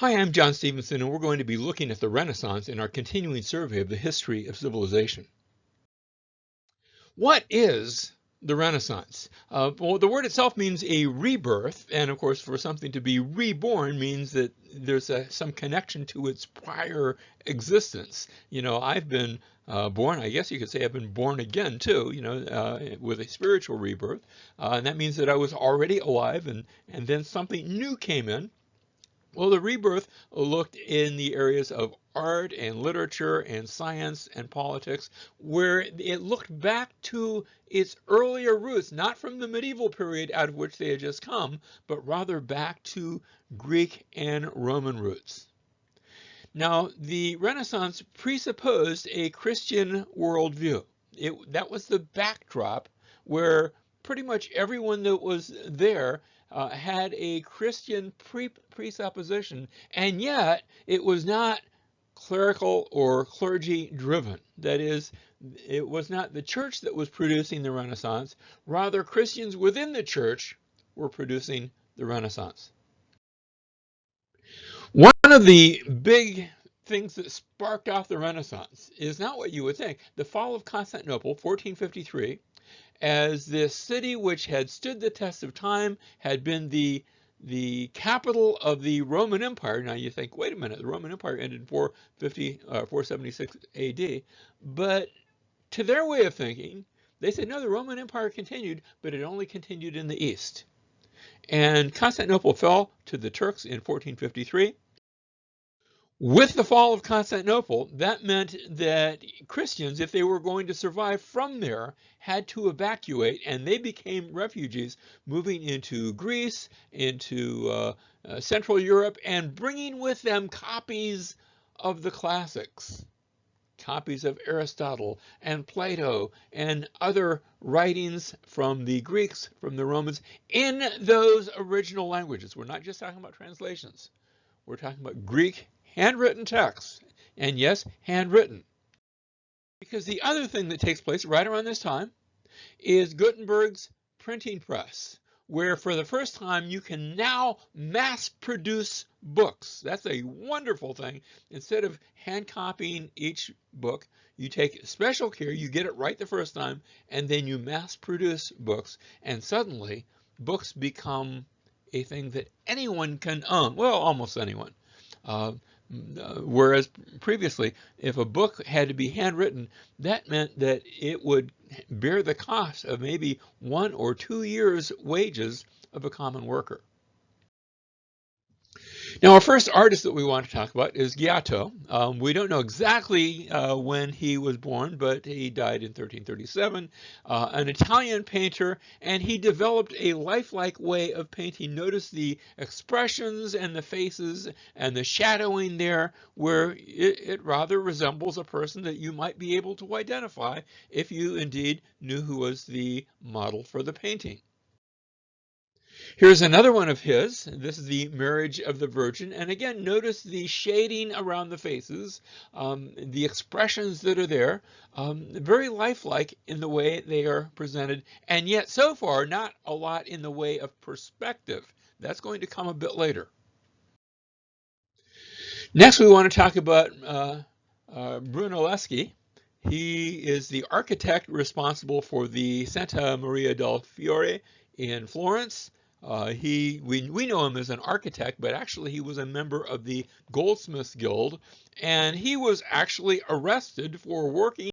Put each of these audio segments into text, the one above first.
Hi, I'm John Stevenson, and we're going to be looking at the Renaissance in our continuing survey of the history of civilization. What is the Renaissance? Well, the word itself means a rebirth, and of course, for something to be reborn means that there's some connection to its prior existence. I've been born, I guess you could say I've been born again too, with a spiritual rebirth. And that means that I was already alive, and then something new came in. Well, the rebirth looked in the areas of art and literature and science and politics, where it looked back to its earlier roots, not from the medieval period out of which they had just come, but rather back to Greek and Roman roots. Now, the Renaissance presupposed a Christian worldview. That was the backdrop where pretty much everyone that was there had a Christian presupposition, and yet it was not clerical or clergy driven. That is, it was not the church that was producing the Renaissance, rather Christians within the church were producing the Renaissance. One of the big things that sparked off the Renaissance is not what you would think. The Fall of Constantinople, 1453, as this city which had stood the test of time, had been the capital of the Roman Empire. Now you think, wait a minute, the Roman Empire ended in 476 AD. But to their way of thinking, they said, no, the Roman Empire continued, but it only continued in the east. And Constantinople fell to the Turks in 1453. With the fall of Constantinople, that meant that Christians, if they were going to survive from there, had to evacuate, and they became refugees, moving into Greece, into Central Europe, and bringing with them copies of the classics, copies of Aristotle and Plato and other writings from the Greeks, from the Romans, in those original languages. We're not just talking about translations. We're talking about Greek handwritten texts, and yes, handwritten. Because the other thing that takes place right around this time is Gutenberg's printing press, where for the first time you can now mass produce books. That's a wonderful thing. Instead of hand copying each book, you take special care, you get it right the first time, and then you mass produce books, and suddenly books become a thing that anyone can own. Well, almost anyone. Whereas previously, if a book had to be handwritten, that meant that it would bear the cost of maybe 1 or 2 years' wages of a common worker. Now, our first artist that we want to talk about is Giotto. We don't know exactly when he was born, but he died in 1337, an Italian painter, and he developed a lifelike way of painting. Notice the expressions and the faces and the shadowing there, where it rather resembles a person that you might be able to identify if you indeed knew who was the model for the painting. Here's another one of his. This is the Marriage of the Virgin. And again, notice the shading around the faces, the expressions that are there, very lifelike in the way they are presented. And yet, so far, not a lot in the way of perspective. That's going to come a bit later. Next, we want to talk about Brunelleschi. He is the architect responsible for the Santa Maria del Fiore in Florence. We know him as an architect, but actually he was a member of the Goldsmiths Guild, and he was actually arrested for working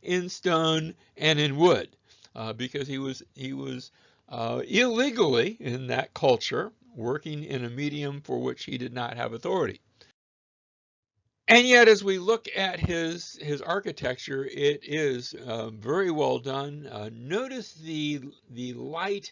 in stone and in wood, because he was illegally in that culture working in a medium for which he did not have authority. And yet, as we look at his architecture, it is very well done. Notice the light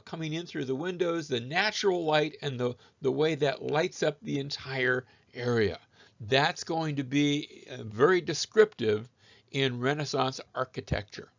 coming in through the windows, the natural light, and the way that lights up the entire area. That's going to be very descriptive in Renaissance architecture.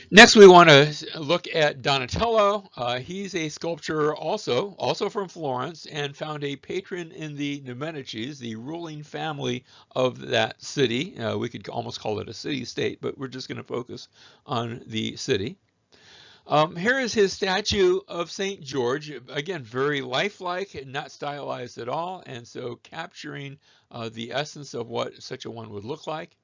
Next, we want to look at Donatello. He's a sculptor also from Florence, and found a patron in the Medicis, the ruling family of that city. We could almost call it a city-state, but we're just going to focus on the city. Here is his statue of St. George. Again, very lifelike, not stylized at all, and so capturing the essence of what such a one would look like.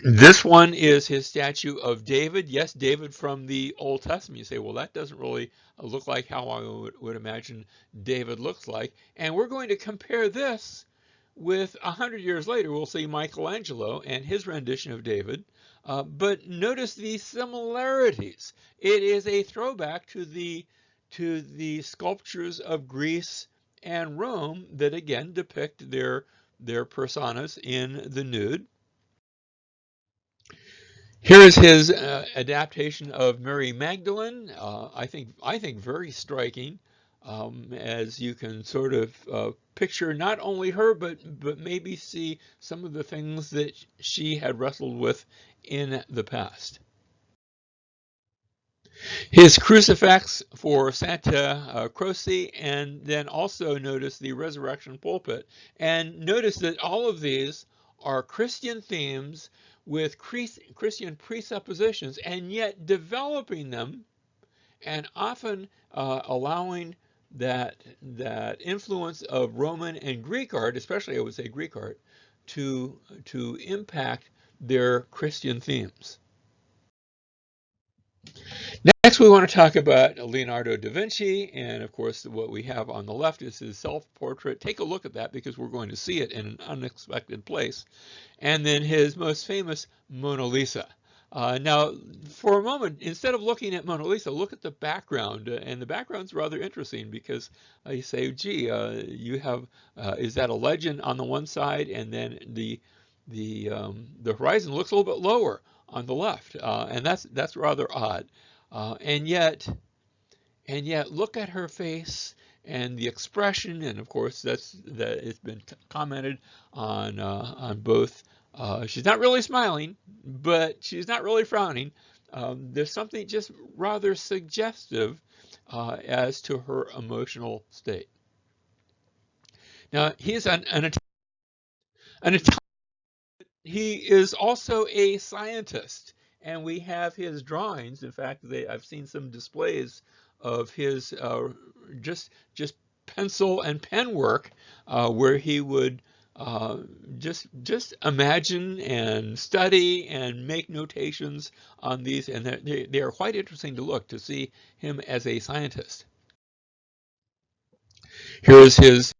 This one is his statue of David. Yes, David from the Old Testament. You say, well, that doesn't really look like how I would imagine David looks like. And we're going to compare this with 100 years later. We'll see Michelangelo and his rendition of David. But notice the similarities. It is a throwback to the sculptures of Greece and Rome that again depict their personas in the nude. Here is his adaptation of Mary Magdalene. I think very striking, as you can sort of picture not only her, but maybe see some of the things that she had wrestled with in the past. His crucifix for Santa Croce, and then also notice the resurrection pulpit. And notice that all of these are Christian themes with Christian presuppositions, and yet developing them and often allowing that influence of Roman and Greek art, especially I would say Greek art, to impact their Christian themes. Next, we want to talk about Leonardo da Vinci, and of course, what we have on the left is his self-portrait. Take a look at that because we're going to see it in an unexpected place. And then his most famous Mona Lisa. Now, for a moment, instead of looking at Mona Lisa, look at the background, and the background's rather interesting because you say, gee, you have, is that a legend on the one side, and then the horizon looks a little bit lower on the left, and that's rather odd. And yet, look at her face and the expression, and of course, that it's been commented on both. She's not really smiling, but she's not really frowning. There's something just rather suggestive as to her emotional state. Now, he's an Italian. He is also a scientist, and we have his drawings. In fact, I've seen some displays of his just pencil and pen work, where he would just imagine and study and make notations on these, and they are quite interesting to look to see him as a scientist. Here is his,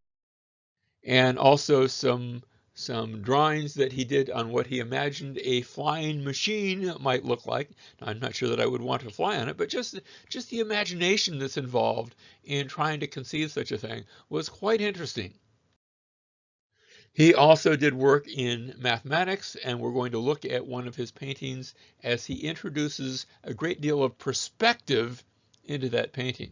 and also some drawings that he did on what he imagined a flying machine might look like. Now, I'm not sure that I would want to fly on it, but just the imagination that's involved in trying to conceive such a thing was quite interesting. He also did work in mathematics, and we're going to look at one of his paintings as he introduces a great deal of perspective into that painting.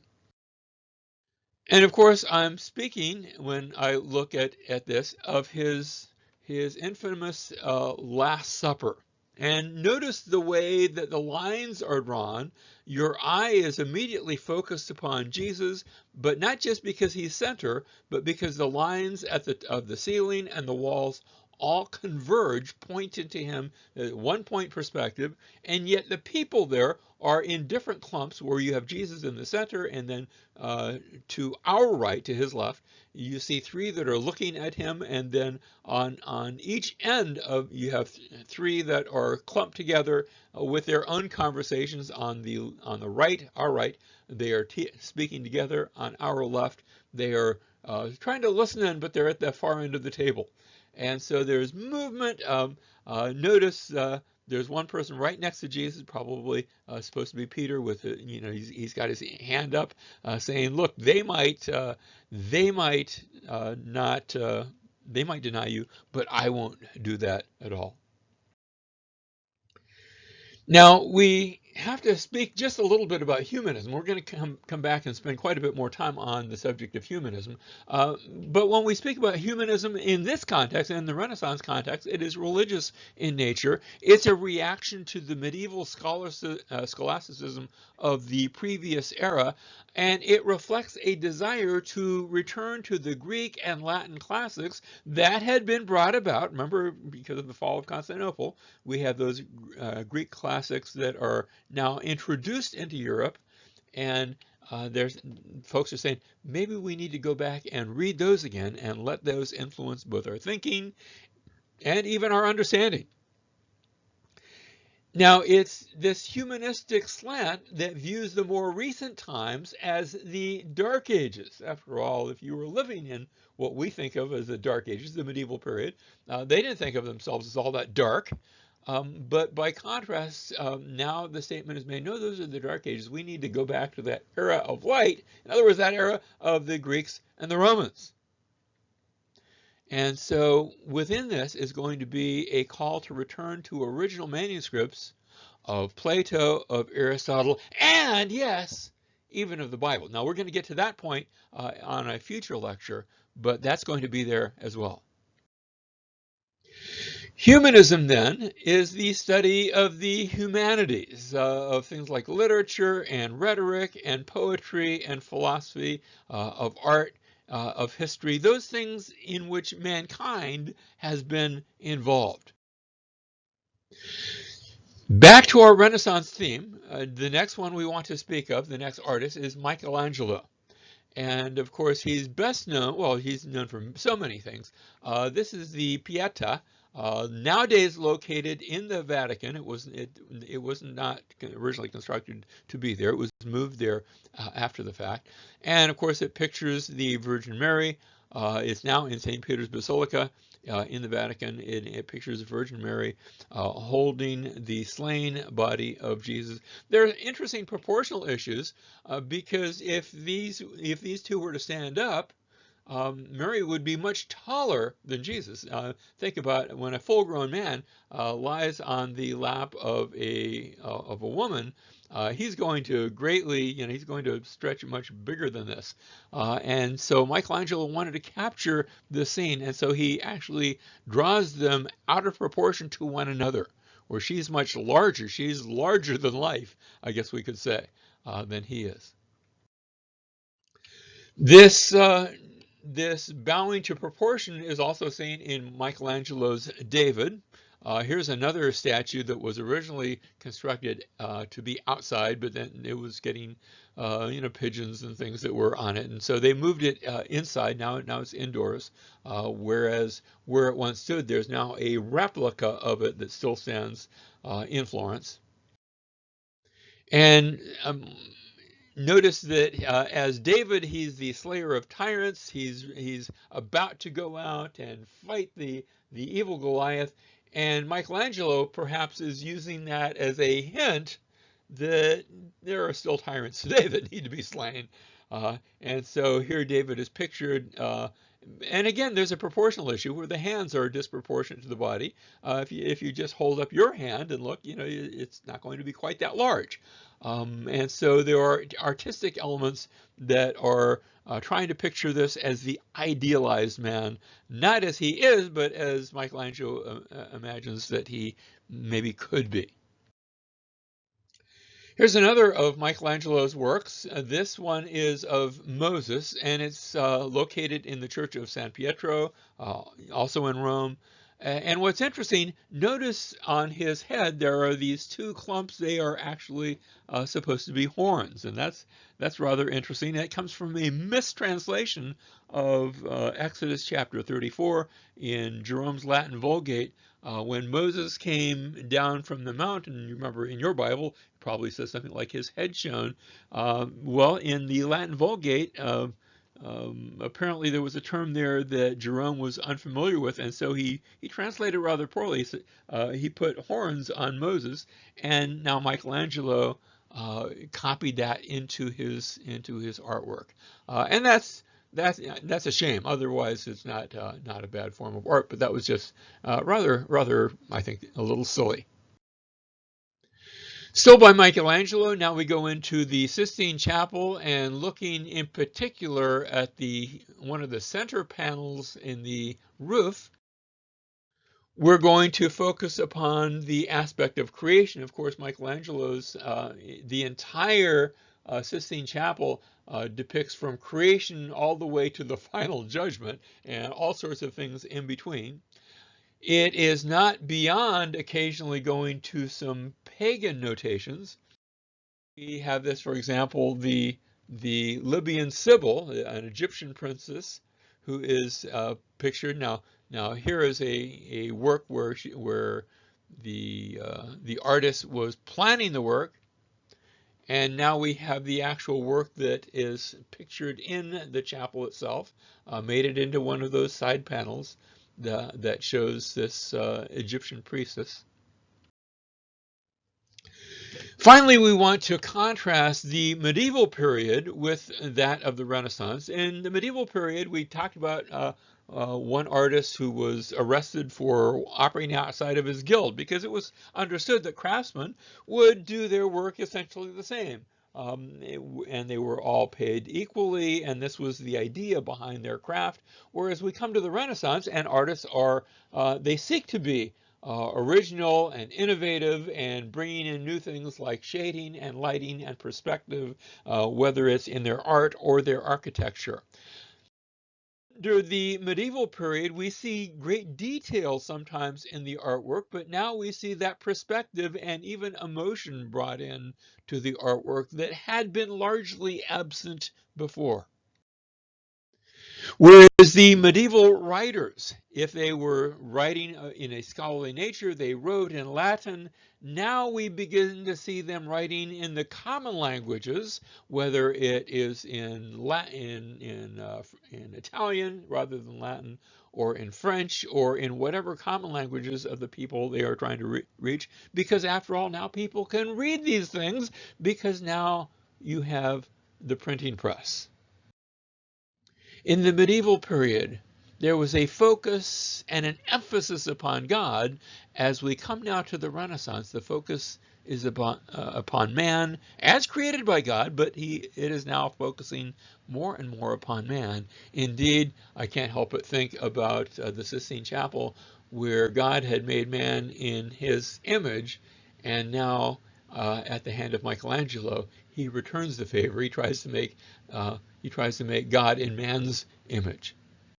And of course, I'm speaking, when I look at this, of his infamous Last Supper. And notice the way that the lines are drawn. Your eye is immediately focused upon Jesus, but not just because he's center, but because the lines of the ceiling and the walls all converge, pointing to him, one point perspective, and yet the people there are in different clumps, where you have Jesus in the center, and then to our right, to his left, you see three that are looking at him, and then on each end of, you have three that are clumped together with their own conversations. On the right, our right, they are speaking together. On our left, they are trying to listen in, but they're at the far end of the table. And so there's movement. Notice there's one person right next to Jesus, probably supposed to be Peter, with he's got his hand up, saying, "Look, they might not, they might deny you, but I won't do that at all." Now, we have to speak just a little bit about humanism. We're going to come back and spend quite a bit more time on the subject of humanism. But when we speak about humanism in this context, in the Renaissance context, it is religious in nature. It's a reaction to the medieval scholasticism of the previous era, and it reflects a desire to return to the Greek and Latin classics that had been brought about. Remember, because of the fall of Constantinople, we have those Greek classics that are now introduced into Europe, and there's folks are saying maybe we need to go back and read those again and let those influence both our thinking and even our understanding. Now, it's this humanistic slant that views the more recent times as the Dark Ages. After all, if you were living in what we think of as the Dark Ages, the medieval period, they didn't think of themselves as all that dark. But by contrast, now the statement is made, no, those are the Dark Ages. We need to go back to that era of light. In other words, that era of the Greeks and the Romans. And so within this is going to be a call to return to original manuscripts of Plato, of Aristotle, and yes, even of the Bible. Now we're going to get to that point on a future lecture, but that's going to be there as well. Humanism, then, is the study of the humanities, of things like literature and rhetoric and poetry and philosophy, of art, of history, those things in which mankind has been involved. Back to our Renaissance theme, the next one we want to speak of, the next artist, is Michelangelo. And of course, he's best known, well, he's known for so many things. This is the Pietà, nowadays located in the Vatican. It was not originally constructed to be there. It was moved there after the fact. And of course, it pictures the Virgin Mary. It's now in St. Peter's Basilica in the Vatican. It pictures the Virgin Mary holding the slain body of Jesus. There are interesting proportional issues because if these two were to stand up, Mary would be much taller than Jesus. Think about when a full-grown man lies on the lap of a woman. He's going to greatly, he's going to stretch much bigger than this. And so Michelangelo wanted to capture the scene, and so he actually draws them out of proportion to one another, where she's much larger. She's larger than life, I guess we could say, than he is. This bowing to proportion is also seen in Michelangelo's David. Here's another statue that was originally constructed to be outside, but then it was getting, pigeons and things that were on it, and so they moved it inside. Now it's indoors. Whereas where it once stood, there's now a replica of it that still stands in Florence. And notice that as David, he's the slayer of tyrants. He's about to go out and fight the evil Goliath. And Michelangelo perhaps is using that as a hint that there are still tyrants today that need to be slain. And so here David is pictured. And again, there's a proportional issue where the hands are disproportionate to the body. If you just hold up your hand and look, it's not going to be quite that large. And so there are artistic elements that are trying to picture this as the idealized man, not as he is, but as Michelangelo imagines that he maybe could be. Here's another of Michelangelo's works. This one is of Moses, and it's located in the Church of San Pietro, also in Rome. And what's interesting, notice on his head there are these two clumps. They are actually supposed to be horns, and that's rather interesting. It comes from a mistranslation of Exodus chapter 34 in Jerome's Latin Vulgate. When Moses came down from the mountain, you remember in your Bible, it probably says something like his head shone. Well, in the Latin Vulgate, apparently there was a term there that Jerome was unfamiliar with, and so he translated rather poorly. So, he put horns on Moses, and now Michelangelo copied that into his artwork, and that's a shame. Otherwise, it's not a bad form of art, but that was just rather I think a little silly. Still by Michelangelo, now we go into the Sistine Chapel and looking in particular at one of the center panels in the roof. We're going to focus upon the aspect of creation. Of course, Michelangelo's the entire Sistine Chapel depicts from creation all the way to the final judgment and all sorts of things in between. It is not beyond occasionally going to some pagan notations. We have this, for example, the Libyan Sibyl, an Egyptian princess, who is pictured now. Now here is a work where the artist was planning the work, and now we have the actual work that is pictured in the chapel itself, made it into one of those side panels that shows this Egyptian priestess. Finally, we want to contrast the medieval period with that of the Renaissance. In the medieval period, we talked about one artist who was arrested for operating outside of his guild because it was understood that craftsmen would do their work essentially the same. And they were all paid equally, and this was the idea behind their craft. Whereas we come to the Renaissance, and artists they seek to be original and innovative and bringing in new things like shading and lighting and perspective, whether it's in their art or their architecture. Under the medieval period, we see great detail sometimes in the artwork, but now we see that perspective and even emotion brought in to the artwork that had been largely absent before. Whereas the medieval writers, if they were writing in a scholarly nature, they wrote in Latin. Now we begin to see them writing in the common languages, whether it is in Italian rather than Latin, or in French, or in whatever common languages of the people they are trying to reach. Because after all, now people can read these things because now you have the printing press. In the medieval period, there was a focus and an emphasis upon God. As we come now to the Renaissance, the focus is upon man as created by God, but it is now focusing more and more upon man. Indeed, I can't help but think about the Sistine Chapel, where God had made man in his image, and now at the hand of Michelangelo, he returns the favor. He tries to make God in man's image.